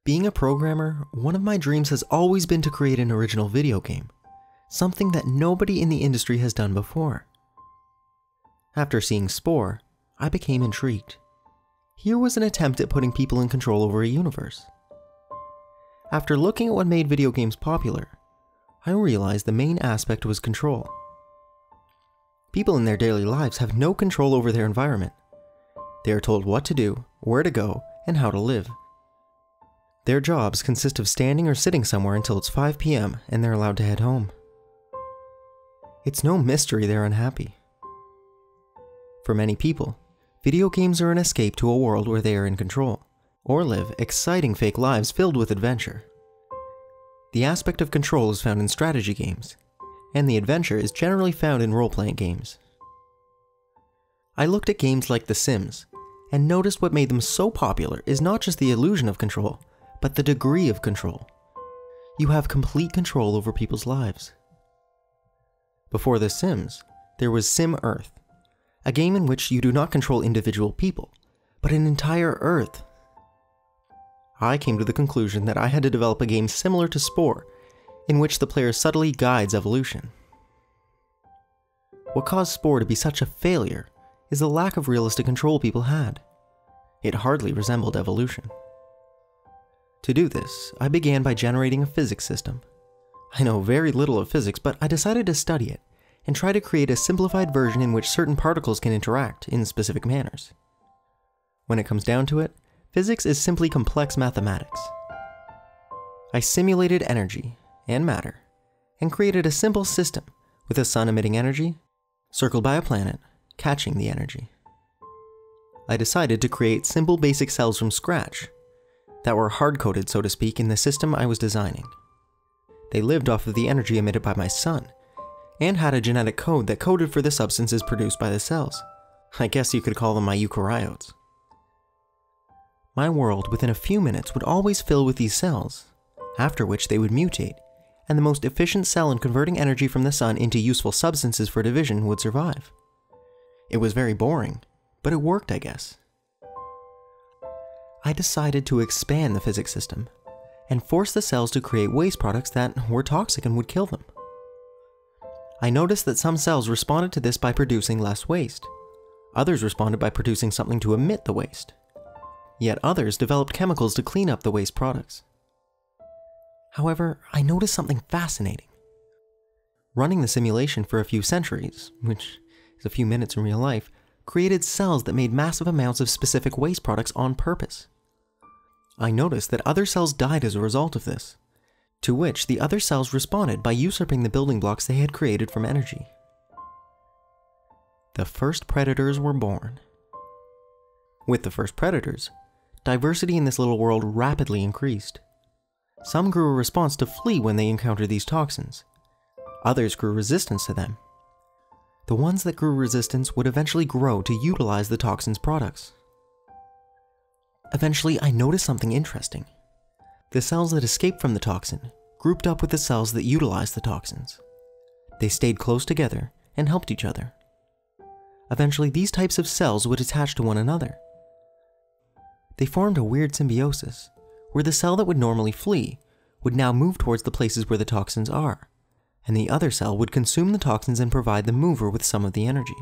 Being a programmer, one of my dreams has always been to create an original video game, something that nobody in the industry has done before. After seeing Spore, I became intrigued. Here was an attempt at putting people in control over a universe. After looking at what made video games popular, I realized the main aspect was control. People in their daily lives have no control over their environment. They are told what to do, where to go, and how to live. Their jobs consist of standing or sitting somewhere until it's 5 p.m. and they're allowed to head home. It's no mystery they're unhappy. For many people, video games are an escape to a world where they are in control, or live exciting fake lives filled with adventure. The aspect of control is found in strategy games, and the adventure is generally found in role-playing games. I looked at games like The Sims, and noticed what made them so popular is not just the illusion of control, but the degree of control. You have complete control over people's lives. Before The Sims, there was Sim Earth, a game in which you do not control individual people, but an entire Earth. I came to the conclusion that I had to develop a game similar to Spore, in which the player subtly guides evolution. What caused Spore to be such a failure is the lack of realistic control people had. It hardly resembled evolution. To do this, I began by generating a physics system. I know very little of physics, but I decided to study it and try to create a simplified version in which certain particles can interact in specific manners. When it comes down to it, physics is simply complex mathematics. I simulated energy and matter and created a simple system with a sun emitting energy, circled by a planet, catching the energy. I decided to create simple basic cells from scratch that were hard-coded, so to speak, in the system I was designing. They lived off of the energy emitted by my sun, and had a genetic code that coded for the substances produced by the cells. I guess you could call them my eukaryotes. My world within a few minutes would always fill with these cells, after which they would mutate, and the most efficient cell in converting energy from the sun into useful substances for division would survive. It was very boring, but it worked, I guess. I decided to expand the physics system and force the cells to create waste products that were toxic and would kill them. I noticed that some cells responded to this by producing less waste. Others responded by producing something to emit the waste. Yet others developed chemicals to clean up the waste products. However, I noticed something fascinating. Running the simulation for a few centuries, which is a few minutes in real life, created cells that made massive amounts of specific waste products on purpose. I noticed that other cells died as a result of this, to which the other cells responded by usurping the building blocks they had created from energy. The first predators were born. With the first predators, diversity in this little world rapidly increased. Some grew a response to flee when they encountered these toxins. Others grew resistance to them. The ones that grew resistance would eventually grow to utilize the toxin's products. Eventually, I noticed something interesting. The cells that escaped from the toxin grouped up with the cells that utilized the toxins. They stayed close together and helped each other. Eventually, these types of cells would attach to one another. They formed a weird symbiosis, where the cell that would normally flee would now move towards the places where the toxins are, and the other cell would consume the toxins and provide the mover with some of the energy.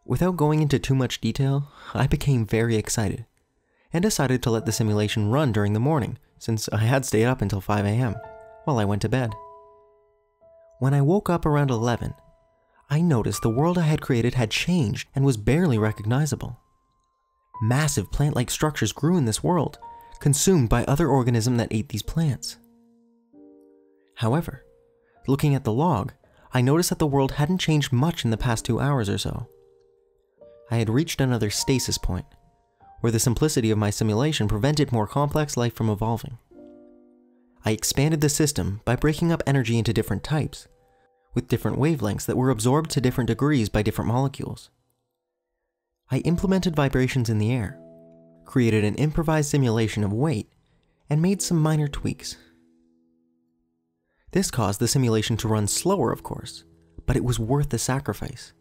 Without going into too much detail, I became very excited, and decided to let the simulation run during the morning, since I had stayed up until 5 a.m. while I went to bed. When I woke up around 11, I noticed the world I had created had changed and was barely recognizable. Massive plant-like structures grew in this world, consumed by other organisms that ate these plants. However, looking at the log, I noticed that the world hadn't changed much in the past 2 hours or so. I had reached another stasis point, where the simplicity of my simulation prevented more complex life from evolving. I expanded the system by breaking up energy into different types, with different wavelengths that were absorbed to different degrees by different molecules. I implemented vibrations in the air, created an improvised simulation of weight, and made some minor tweaks. This caused the simulation to run slower, of course, but it was worth the sacrifice.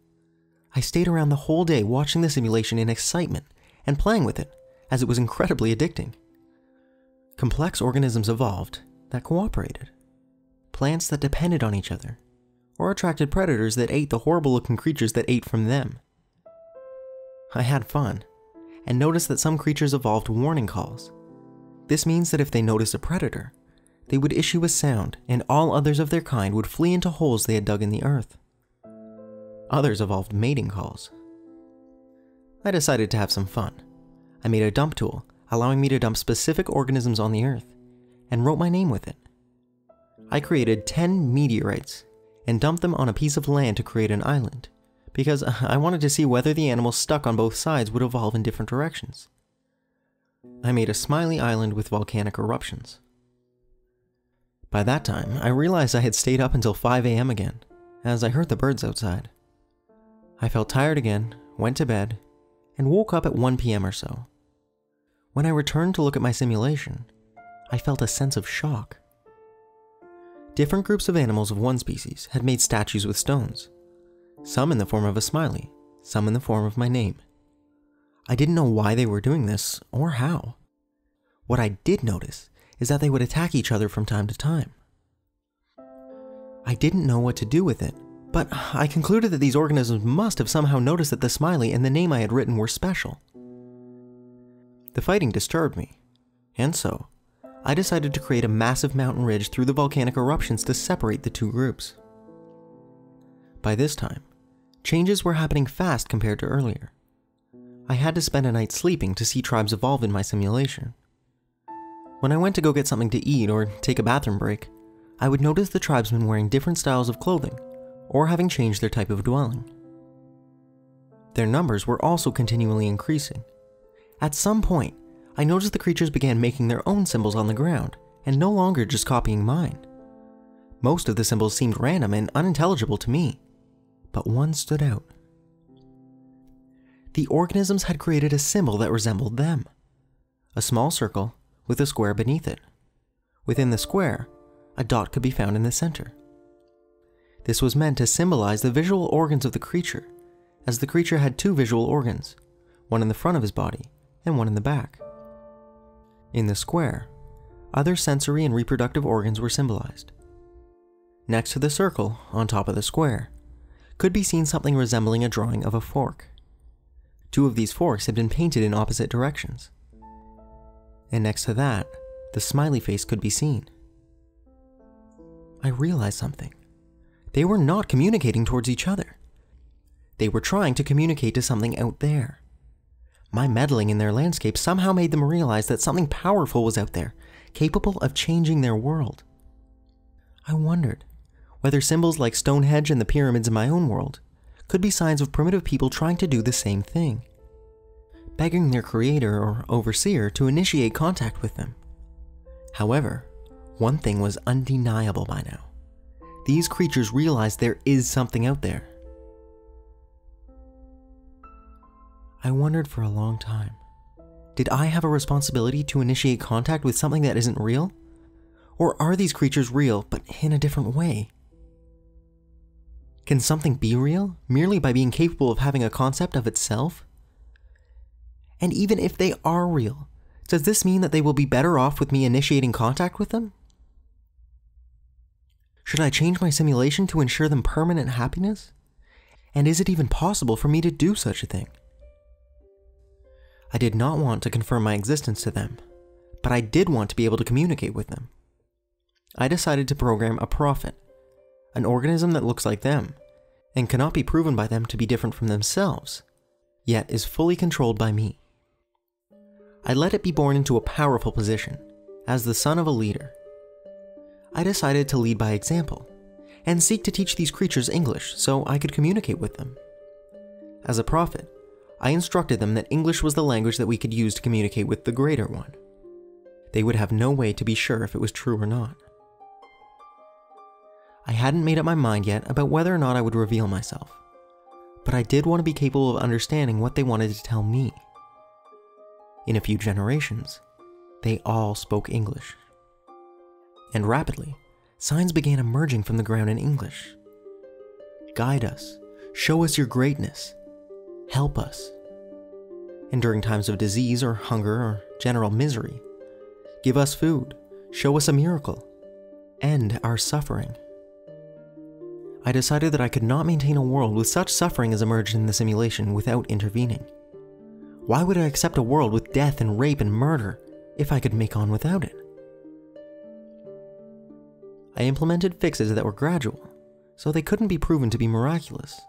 I stayed around the whole day watching the simulation in excitement and playing with it, as it was incredibly addicting. Complex organisms evolved that cooperated. Plants that depended on each other, or attracted predators that ate the horrible-looking creatures that ate from them. I had fun, and noticed that some creatures evolved warning calls. This means that if they noticed a predator, they would issue a sound and all others of their kind would flee into holes they had dug in the earth. Others evolved mating calls. I decided to have some fun. I made a dump tool, allowing me to dump specific organisms on the earth, and wrote my name with it. I created 10 meteorites and dumped them on a piece of land to create an island, because I wanted to see whether the animals stuck on both sides would evolve in different directions. I made a smiley island with volcanic eruptions. By that time, I realized I had stayed up until 5 a.m. again, as I heard the birds outside. I felt tired again, went to bed, and woke up at 1 p.m. or so. When I returned to look at my simulation, I felt a sense of shock. Different groups of animals of one species had made statues with stones, some in the form of a smiley, some in the form of my name. I didn't know why they were doing this, or how. What I did notice is that they would attack each other from time to time. I didn't know what to do with it, but I concluded that these organisms must have somehow noticed that the smiley and the name I had written were special. The fighting disturbed me, and so I decided to create a massive mountain ridge through the volcanic eruptions to separate the two groups. By this time, changes were happening fast compared to earlier. I had to spend a night sleeping to see tribes evolve in my simulation. When I went to go get something to eat or take a bathroom break, I would notice the tribesmen wearing different styles of clothing or having changed their type of dwelling. Their numbers were also continually increasing. At some point, I noticed the creatures began making their own symbols on the ground and no longer just copying mine. Most of the symbols seemed random and unintelligible to me, but one stood out. The organisms had created a symbol that resembled them. A small circle with a square beneath it. Within the square, a dot could be found in the center. This was meant to symbolize the visual organs of the creature, as the creature had two visual organs, one in the front of his body and one in the back. In the square, other sensory and reproductive organs were symbolized. Next to the circle, on top of the square, could be seen something resembling a drawing of a fork. Two of these forks had been painted in opposite directions. And next to that, the smiley face could be seen. I realized something. They were not communicating towards each other. They were trying to communicate to something out there. My meddling in their landscape somehow made them realize that something powerful was out there, capable of changing their world. I wondered whether symbols like Stonehenge and the pyramids in my own world could be signs of primitive people trying to do the same thing, begging their creator or overseer to initiate contact with them. However, one thing was undeniable by now. These creatures realized there is something out there. I wondered for a long time, did I have a responsibility to initiate contact with something that isn't real? Or are these creatures real, but in a different way? Can something be real merely by being capable of having a concept of itself? And even if they are real, does this mean that they will be better off with me initiating contact with them? Should I change my simulation to ensure them permanent happiness? And is it even possible for me to do such a thing? I did not want to confirm my existence to them, but I did want to be able to communicate with them. I decided to program a prophet, an organism that looks like them, and cannot be proven by them to be different from themselves, yet is fully controlled by me. I let it be born into a powerful position, as the son of a leader. I decided to lead by example, and seek to teach these creatures English so I could communicate with them. As a prophet, I instructed them that English was the language that we could use to communicate with the Greater One. They would have no way to be sure if it was true or not. I hadn't made up my mind yet about whether or not I would reveal myself, but I did want to be capable of understanding what they wanted to tell me. In a few generations, they all spoke English. And rapidly, signs began emerging from the ground in English. Guide us, show us your greatness, help us. And during times of disease or hunger or general misery, Give us food, show us a miracle, end our suffering. I decided that I could not maintain a world with such suffering as emerged in the simulation without intervening. Why would I accept a world with death and rape and murder if I could make on without it? I implemented fixes that were gradual, so they couldn't be proven to be miraculous.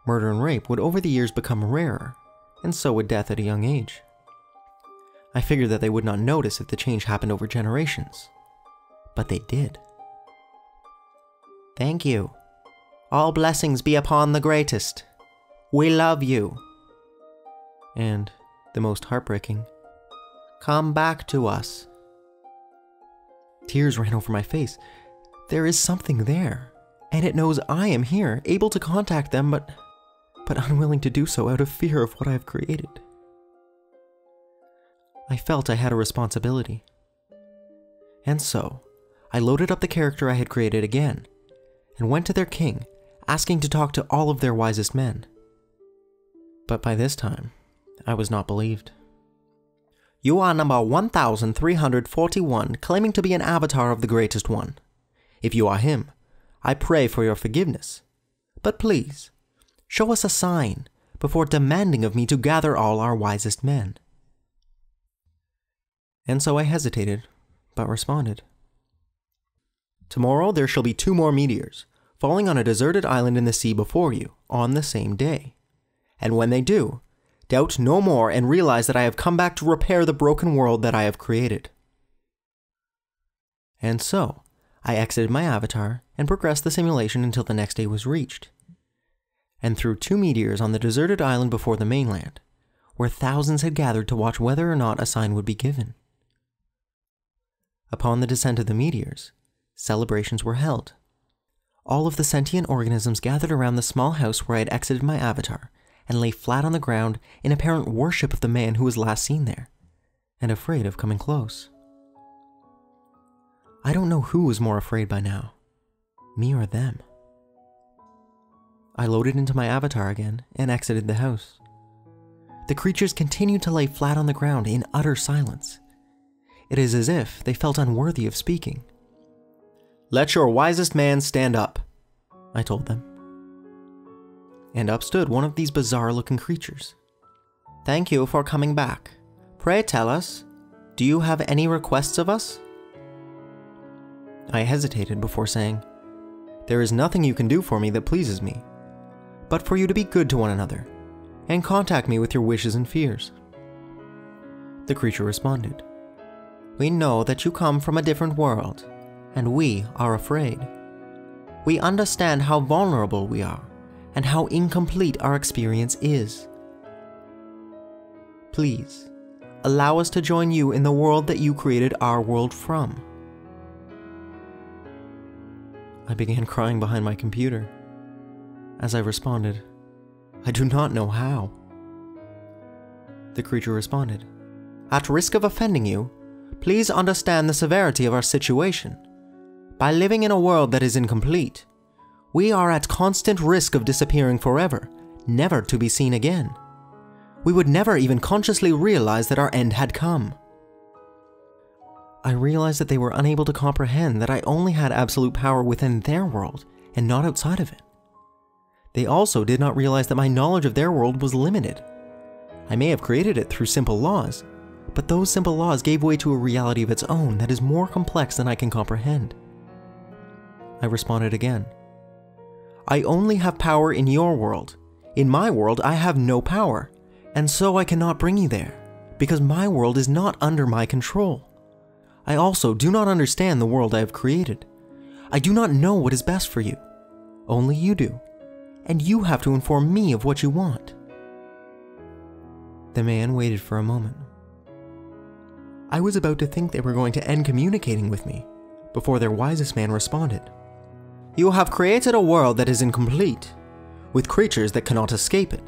Murder and rape would over the years become rarer, and so would death at a young age. I figured that they would not notice if the change happened over generations, but they did. Thank you. All blessings be upon the greatest. We love you. And, the most heartbreaking, come back to us. Tears ran over my face. There is something there, and it knows I am here, able to contact them, but unwilling to do so out of fear of what I have created. I felt I had a responsibility. And so, I loaded up the character I had created again, and went to their king, asking to talk to all of their wisest men. But by this time, I was not believed. You are number 1341, claiming to be an avatar of the greatest one. If you are him, I pray for your forgiveness. But please, show us a sign before demanding of me to gather all our wisest men. And so I hesitated, but responded. Tomorrow there shall be 2 more meteors, falling on a deserted island in the sea before you, on the same day. And when they do, doubt no more and realize that I have come back to repair the broken world that I have created. And so, I exited my avatar and progressed the simulation until the next day was reached, and threw 2 meteors on the deserted island before the mainland, where thousands had gathered to watch whether or not a sign would be given. Upon the descent of the meteors, celebrations were held. All of the sentient organisms gathered around the small house where I had exited my avatar and lay flat on the ground in apparent worship of the man who was last seen there, and afraid of coming close. I don't know who was more afraid by now, me or them. I loaded into my avatar again and exited the house. The creatures continued to lay flat on the ground in utter silence. It is as if they felt unworthy of speaking. Let your wisest man stand up, I told them. And up stood one of these bizarre-looking creatures. Thank you for coming back. Pray tell us, do you have any requests of us? I hesitated before saying, there is nothing you can do for me that pleases me, but for you to be good to one another, and contact me with your wishes and fears. The creature responded, we know that you come from a different world, and we are afraid. We understand how vulnerable we are, and how incomplete our experience is. Please, allow us to join you in the world that you created our world from. I began crying behind my computer. As I responded, I do not know how. The creature responded, at risk of offending you, please understand the severity of our situation. By living in a world that is incomplete, we are at constant risk of disappearing forever, never to be seen again. We would never even consciously realize that our end had come. I realized that they were unable to comprehend that I only had absolute power within their world and not outside of it. They also did not realize that my knowledge of their world was limited. I may have created it through simple laws, but those simple laws gave way to a reality of its own that is more complex than I can comprehend. I responded again. I only have power in your world. In my world, I have no power, and so I cannot bring you there, because my world is not under my control. I also do not understand the world I have created. I do not know what is best for you. Only you do, and you have to inform me of what you want. The man waited for a moment. I was about to think they were going to end communicating with me, before their wisest man responded. You have created a world that is incomplete, with creatures that cannot escape it,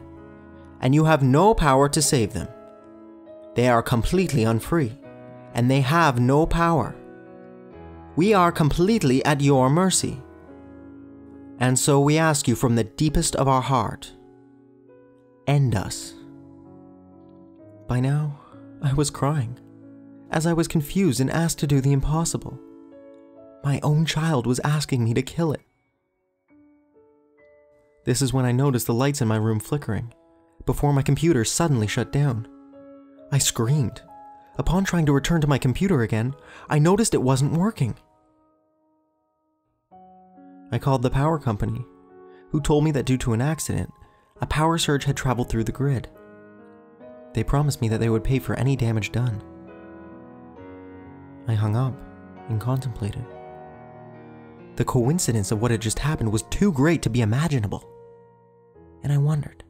and you have no power to save them. They are completely unfree, and they have no power. We are completely at your mercy. And so we ask you from the deepest of our heart, end us. By now, I was crying. as I was confused and asked to do the impossible. My own child was asking me to kill it. This is when I noticed the lights in my room flickering, before my computer suddenly shut down. I screamed. Upon trying to return to my computer again, I noticed it wasn't working. I called the power company, who told me that due to an accident, a power surge had traveled through the grid. They promised me that they would pay for any damage done. I hung up and contemplated. The coincidence of what had just happened was too great to be imaginable. And I wondered,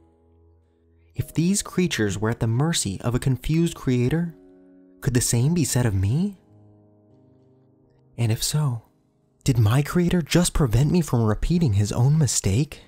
if these creatures were at the mercy of a confused creator, could the same be said of me? And if so, did my creator just prevent me from repeating his own mistake?